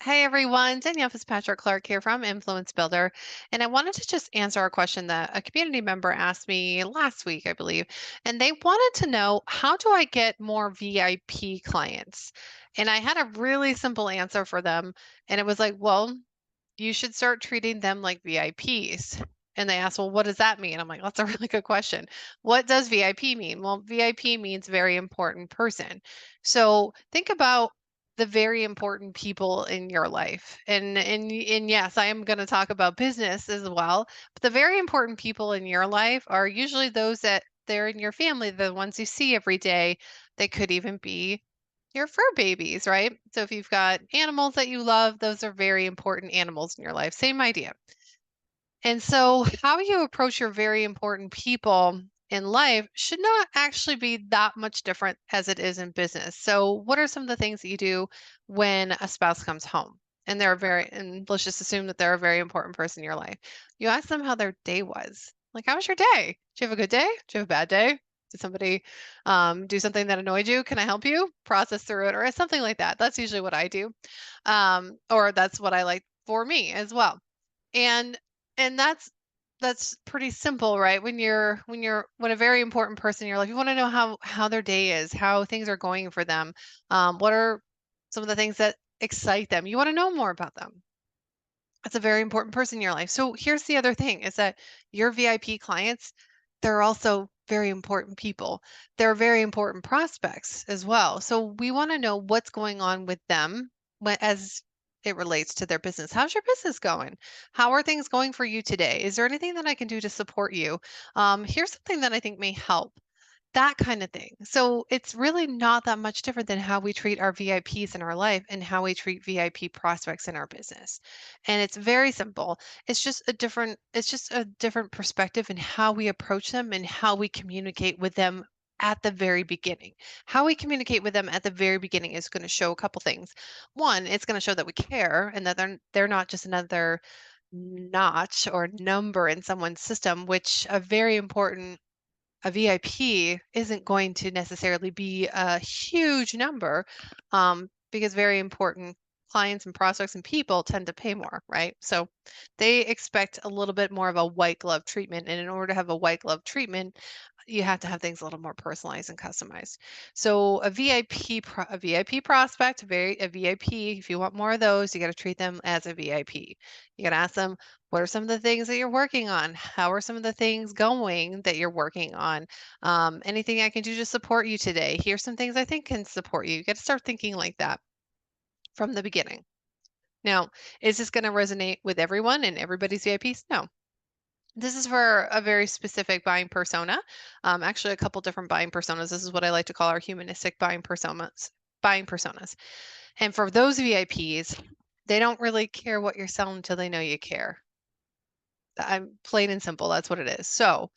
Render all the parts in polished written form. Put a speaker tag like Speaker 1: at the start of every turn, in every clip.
Speaker 1: Hey everyone, Danielle Fitzpatrick Clark here from Influence Builder. And I wanted to just answer a question that a community member asked me last week, I believe. And they wanted to know, how do I get more VIP clients? And I had a really simple answer for them. And it was like, well, you should start treating them like VIPs. And they asked, well, what does that mean? I'm like, that's a really good question. What does VIP mean? Well, VIP means very important person. So think about the very important people in your life. And yes, I am going to talk about business as well, but the very important people in your life are usually those that they're in your family, the ones you see every day. They could even be your fur babies, right? So if you've got animals that you love, those are very important animals in your life. Same idea. And so how you approach your very important people in life should not actually be that much different as it is in business. So what are some of the things that you do when a spouse comes home? And let's just assume that they're a very important person in your life. You ask them how their day was. Like, how was your day? Did you have a good day? Did you have a bad day? Did somebody do something that annoyed you? Can I help you process through it or something like that? That's usually what I do. Or that's what I like for me as well. And and that's pretty simple, right? When a very important person in your life, you want to know how their day is, how things are going for them. What are some of the things that excite them? You want to know more about them. That's a very important person in your life. So here's the other thing is that your VIP clients, they're also very important people. They're very important prospects as well. So we want to know what's going on with them as it relates to their business. How's your business going? How are things going for you today? Is there anything that I can do to support you? Here's something that I think may help. That kind of thing. So it's really not that much different than how we treat our VIPs in our life and how we treat VIP prospects in our business. And it's very simple. It's just a different perspective in how we approach them and how we communicate with them at the very beginning. How we communicate with them at the very beginning is going to show a couple things. One, it's going to show that we care and that they're not just another notch or number in someone's system, which a VIP isn't going to necessarily be a huge number, because very important clients and prospects and people tend to pay more, right? So they expect a little bit more of a white glove treatment. And in order to have a white glove treatment, you have to have things a little more personalized and customized. So a VIP prospect, a VIP, if you want more of those, you got to treat them as a VIP. You got to ask them, what are some of the things that you're working on? How are some of the things going that you're working on? Anything I can do to support you today? Here's some things I think can support you. You got to start thinking like that from the beginning. Now, is this going to resonate with everyone and everybody's VIPs? No. This is for a very specific buying persona. Actually, a couple different buying personas. This is what I like to call our humanistic buying personas. Buying personas. And for those VIPs, they don't really care what you're selling until they know you care. I'm plain and simple. That's what it is. So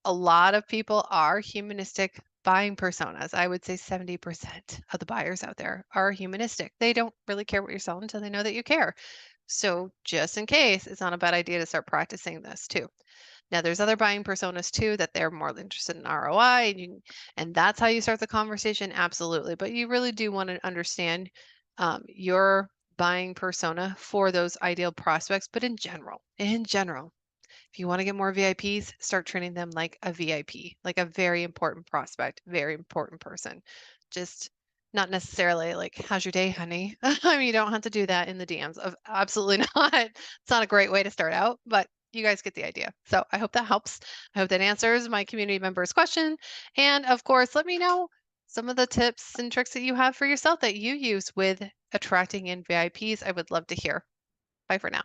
Speaker 1: a lot of people are humanistic buying personas. I would say 70% of the buyers out there are humanistic. They don't really care what you're selling until they know that you care. So just in case, it's not a bad idea to start practicing this too. Now, there's other buying personas too that they're more interested in ROI, and that's how you start the conversation. Absolutely, but you really do want to understand your buying persona for those ideal prospects. But in general, if you want to get more VIPs, start treating them like a VIP, like a very important prospect, very important person. Just not necessarily like, how's your day, honey? I mean, you don't have to do that in the DMs. Of absolutely not. It's not a great way to start out, but you guys get the idea. So I hope that helps. I hope that answers my community member's question. And of course, let me know some of the tips and tricks that you have for yourself that you use with attracting in VIPs. I would love to hear. Bye for now.